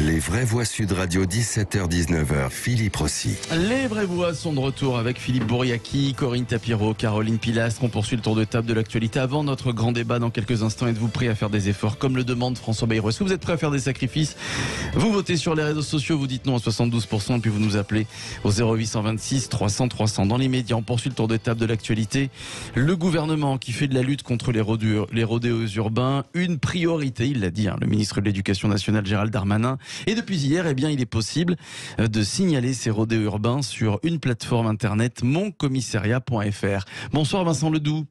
Les vraies voix Sud Radio, 17h-19h, Philippe Rossi. Les vraies voix sont de retour avec Philippe Bouriaki, Corinne Tapiro, Caroline Pilastre. On poursuit le tour de table de l'actualité avant notre grand débat dans quelques instants. Êtes-vous prêt à faire des efforts comme le demande François Bayrou? Est-ce que vous êtes prêt à faire des sacrifices? Vous votez sur les réseaux sociaux, vous dites non à 72% puis vous nous appelez au 0826 300 300. Dans les médias, on poursuit le tour de table de l'actualité. Le gouvernement qui fait de la lutte contre les rodéos urbains une priorité, il l'a dit, le ministre de l'Éducation nationale Gérald Darmanin. Et depuis hier, il est possible de signaler ces rodéos urbains sur une plateforme internet moncommissariat.fr. Bonsoir Vincent Ledoux.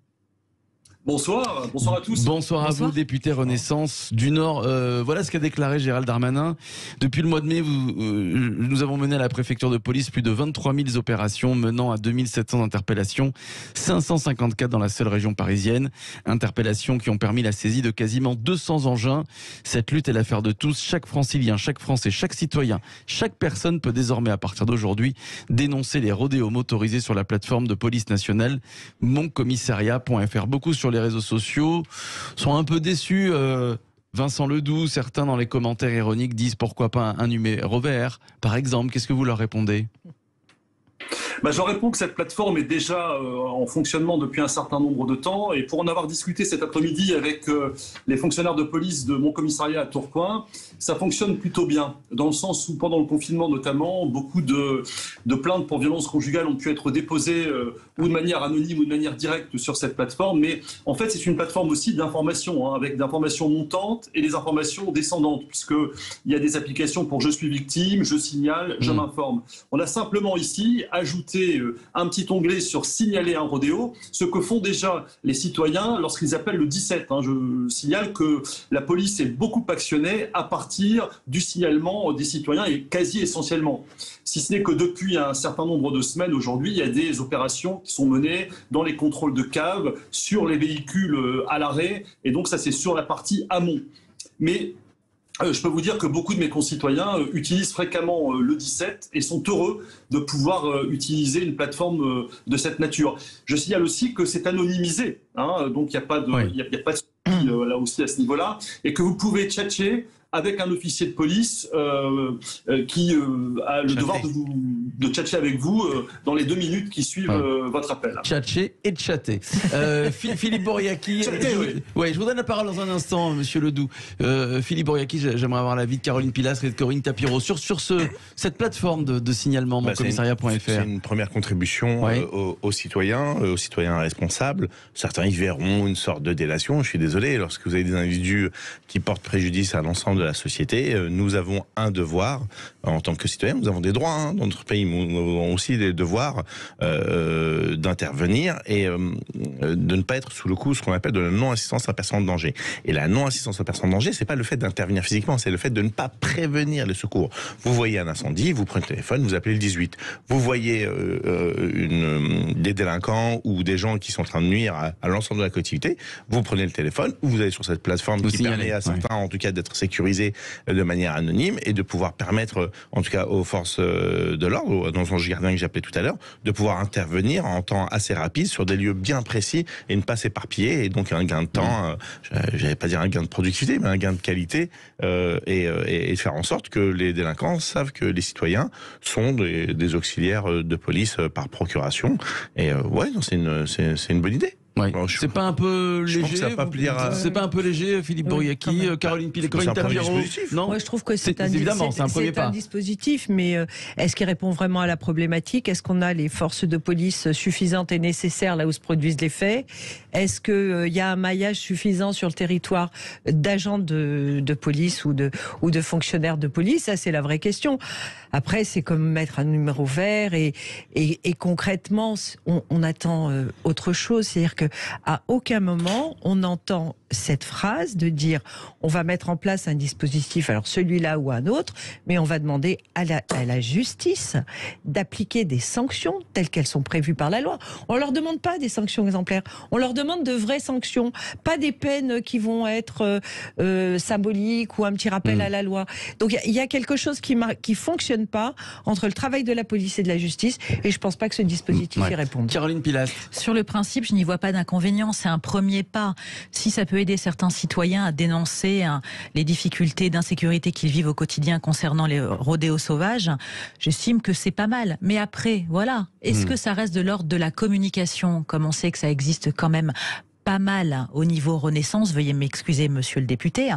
Bonsoir à tous. Bonsoir à vous, député Renaissance du Nord. Voilà ce qu'a déclaré Gérald Darmanin. Depuis le mois de mai, nous avons mené à la préfecture de police plus de 23 000 opérations menant à 2700 interpellations, 554 dans la seule région parisienne. Interpellations qui ont permis la saisie de quasiment 200 engins. Cette lutte est l'affaire de tous. Chaque francilien, chaque Français, chaque citoyen, chaque personne peut désormais à partir d'aujourd'hui dénoncer les rodéos motorisés sur la plateforme de police nationale moncommissariat.fr. Beaucoup sur les réseaux sociaux sont un peu déçus. Vincent Ledoux, certains dans les commentaires ironiques disent pourquoi pas un numéro vert, par exemple. Qu'est-ce que vous leur répondez ? Je réponds que cette plateforme est déjà en fonctionnement depuis un certain nombre de temps, et pour en avoir discuté cet après-midi avec les fonctionnaires de police de mon commissariat à Tourcoing, ça fonctionne plutôt bien, dans le sens où pendant le confinement notamment, beaucoup de plaintes pour violences conjugales ont pu être déposées ou de manière anonyme ou de manière directe sur cette plateforme, mais en fait c'est une plateforme aussi d'information, avec d'informations montantes et des informations descendantes, puisqu'il y a des applications pour je suis victime, je signale, je m'informe. On a simplement ici ajouté un petit onglet sur signaler un rodéo, ce que font déjà les citoyens lorsqu'ils appellent le 17. Je signale que la police est beaucoup actionnée à partir du signalement des citoyens et quasi essentiellement. Si ce n'est que depuis un certain nombre de semaines aujourd'hui, il y a des opérations qui sont menées dans les contrôles de cave, sur les véhicules à l'arrêt, et donc ça c'est sur la partie amont. Mais je peux vous dire que beaucoup de mes concitoyens utilisent fréquemment le 17 et sont heureux de pouvoir utiliser une plateforme de cette nature. Je signale aussi que c'est anonymisé, donc il n'y a pas de souci là aussi à ce niveau-là, et que vous pouvez tchatcher avec un officier de police qui a le devoir de tchatcher avec vous dans les 2 minutes qui suivent votre appel. Tchatcher et chatter. Philippe Bouriaki, je vous donne la parole dans un instant, monsieur Ledoux. Philippe Bouriaki, j'aimerais avoir l'avis de Caroline Pilastre et de Corinne Tapiro sur cette plateforme de signalement moncommissariat.fr. C'est une première contribution aux citoyens responsables. Certains y verront une sorte de délation. Je suis désolé, lorsque vous avez des individus qui portent préjudice à l'ensemble de la société, nous avons un devoir en tant que citoyens, nous avons des droits dans notre pays, mais nous avons aussi des devoirs d'intervenir et de ne pas être sous le coup ce qu'on appelle de la non-assistance à personne en danger. Et la non-assistance à personne en danger, c'est pas le fait d'intervenir physiquement, c'est le fait de ne pas prévenir les secours. Vous voyez un incendie, vous prenez le téléphone, vous appelez le 18. Vous voyez des délinquants ou des gens qui sont en train de nuire à l'ensemble de la collectivité, vous prenez le téléphone ou vous allez sur cette plateforme qui permet à certains en tout cas d'être sécurisés de manière anonyme et de pouvoir permettre en tout cas aux forces de l'ordre, dans son gardien que j'appelais tout à l'heure, de pouvoir intervenir en temps assez rapide sur des lieux bien précis et ne pas s'éparpiller, et donc un gain de temps, j'allais pas dire un gain de productivité, mais un gain de qualité et faire en sorte que les délinquants savent que les citoyens sont des auxiliaires de police par procuration. Et c'est une bonne idée. C'est pas un peu léger? C'est pas un peu léger, Philippe Bouriaki, Caroline Pilastre, Corinne Tapiro? Non, moi je trouve que c'est un dispositif, mais est-ce qu'il répond vraiment à la problématique? Est-ce qu'on a les forces de police suffisantes et nécessaires là où se produisent les faits? Est-ce qu'il y a un maillage suffisant sur le territoire d'agents de police ou de fonctionnaires de police? Ça, c'est la vraie question. Après, c'est comme mettre un numéro vert et concrètement, on attend autre chose. C'est-à-dire qu'à aucun moment, on entend cette phrase de dire on va mettre en place un dispositif, alors celui-là ou un autre, mais on va demander à la justice d'appliquer des sanctions telles qu'elles sont prévues par la loi. On ne leur demande pas des sanctions exemplaires, on leur demande de vraies sanctions, pas des peines qui vont être symboliques ou un petit rappel à la loi. Donc il y a quelque chose qui fonctionne pas entre le travail de la police et de la justice, et je pense pas que ce dispositif y réponde. Caroline Pilastre. Sur le principe, je n'y vois pas d'inconvénient, c'est un premier pas. Si ça peut peut aider certains citoyens à dénoncer les difficultés d'insécurité qu'ils vivent au quotidien concernant les rodéos sauvages, j'estime que c'est pas mal. Mais après, voilà, est-ce que ça reste de l'ordre de la communication, comme on sait que ça existe quand même pas mal au niveau Renaissance, veuillez m'excuser monsieur le député,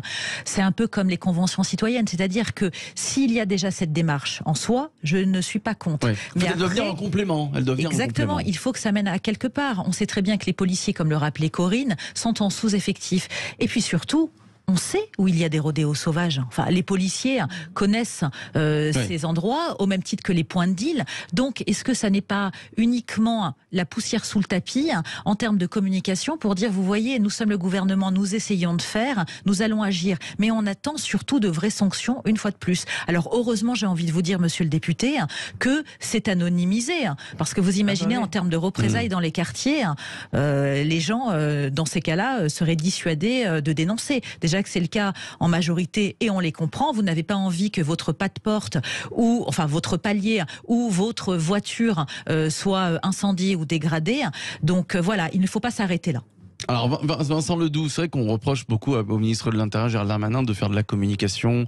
c'est un peu comme les conventions citoyennes, c'est-à-dire que s'il y a déjà cette démarche en soi, je ne suis pas contre. Ouais. Mais elle doit venir en complément. Exactement, il faut que ça mène à quelque part. On sait très bien que les policiers, comme le rappelait Corinne, sont en sous-effectif. Et puis surtout, on sait où il y a des rodéos sauvages. Enfin, les policiers connaissent ces endroits au même titre que les points de deal. Donc, est-ce que ça n'est pas uniquement la poussière sous le tapis en termes de communication pour dire, vous voyez, nous sommes le gouvernement, nous essayons de faire, nous allons agir. Mais on attend surtout de vraies sanctions une fois de plus. Alors, heureusement, j'ai envie de vous dire, monsieur le député, que c'est anonymisé. Parce que vous imaginez, en termes de représailles dans les quartiers, les gens, dans ces cas-là, seraient dissuadés de dénoncer. Déjà que c'est le cas en majorité et on les comprend, vous n'avez pas envie que votre pas de porte ou enfin votre palier ou votre voiture soit incendiée ou dégradée. Donc voilà, il ne faut pas s'arrêter là. Alors Vincent Ledoux, c'est vrai qu'on reproche beaucoup au ministre de l'Intérieur Gérald Darmanin de faire de la communication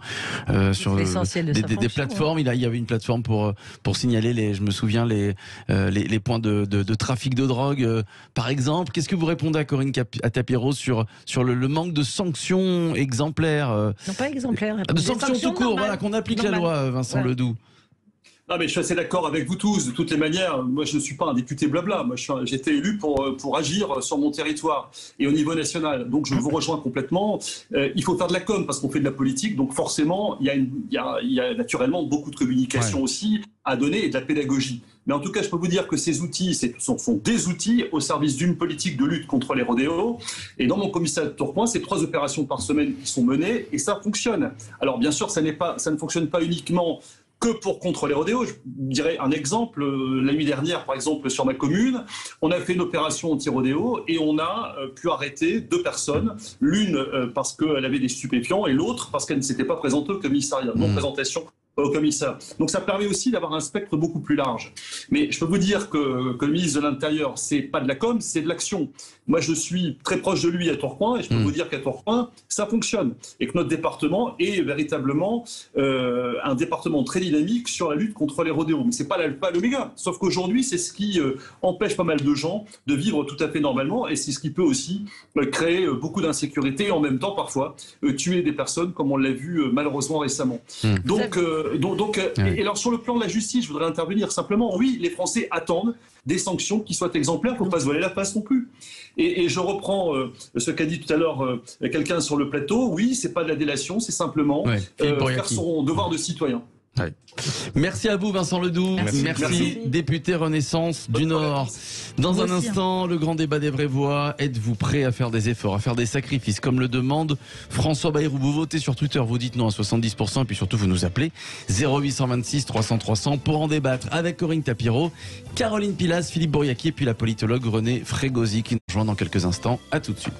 sur des plateformes. Il y avait une plateforme pour signaler je me souviens les points de trafic de drogue par exemple. Qu'est-ce que vous répondez à Corinne Tapiro sur le manque de sanctions exemplaires Non, pas exemplaires. De sanctions tout court, voilà, qu'on applique la loi, Vincent Ledoux. Non, mais je suis assez d'accord avec vous tous. De toutes les manières, moi, je ne suis pas un député blabla. Moi, j'ai été élu pour agir sur mon territoire et au niveau national. Donc, je vous rejoins complètement. Il faut faire de la com parce qu'on fait de la politique. Donc, forcément, il y a naturellement beaucoup de communication aussi à donner et de la pédagogie. Mais en tout cas, je peux vous dire que ces outils sont des outils au service d'une politique de lutte contre les rodéos. Et dans mon commissariat de Tourcoing, c'est 3 opérations par semaine qui sont menées et ça fonctionne. Alors, bien sûr, ça ne fonctionne pas uniquement que pour contre les rodéos. Je dirais un exemple, la nuit dernière, par exemple, sur ma commune, on a fait une opération anti-rodéo et on a pu arrêter 2 personnes, l'une parce qu'elle avait des stupéfiants et l'autre parce qu'elle ne s'était pas présentée au commissariat. Non-présentation au commissaire. Donc ça permet aussi d'avoir un spectre beaucoup plus large. Mais je peux vous dire que le ministre de l'Intérieur, c'est pas de la com, c'est de l'action. Moi, je suis très proche de lui à Tourcoing et je peux vous dire qu'à Tourcoing, ça fonctionne. Et que notre département est véritablement un département très dynamique sur la lutte contre les rodéos. Mais c'est pas l'alpha et l'oméga. Sauf qu'aujourd'hui, c'est ce qui empêche pas mal de gens de vivre tout à fait normalement et c'est ce qui peut aussi créer beaucoup d'insécurité et en même temps, parfois, tuer des personnes comme on l'a vu malheureusement récemment. Et alors sur le plan de la justice, je voudrais intervenir simplement. Oui, les Français attendent des sanctions qui soient exemplaires pour ne pas se voiler la face non plus. Et je reprends ce qu'a dit tout à l'heure quelqu'un sur le plateau. Oui, c'est pas de la délation, c'est simplement faire son devoir de citoyen. Ouais. Merci à vous Vincent Ledoux, merci. Député Renaissance du Nord. Dans un instant, le grand débat des vraies voix. Êtes-vous prêt à faire des efforts, à faire des sacrifices comme le demande François Bayrou? Vous votez sur Twitter, vous dites non à 70% et puis surtout vous nous appelez 0826 300 300 pour en débattre avec Corinne Tapiro, Caroline Pilas, Philippe Bouriaki et puis la politologue Renée Frégosi qui nous rejoint dans quelques instants. À tout de suite.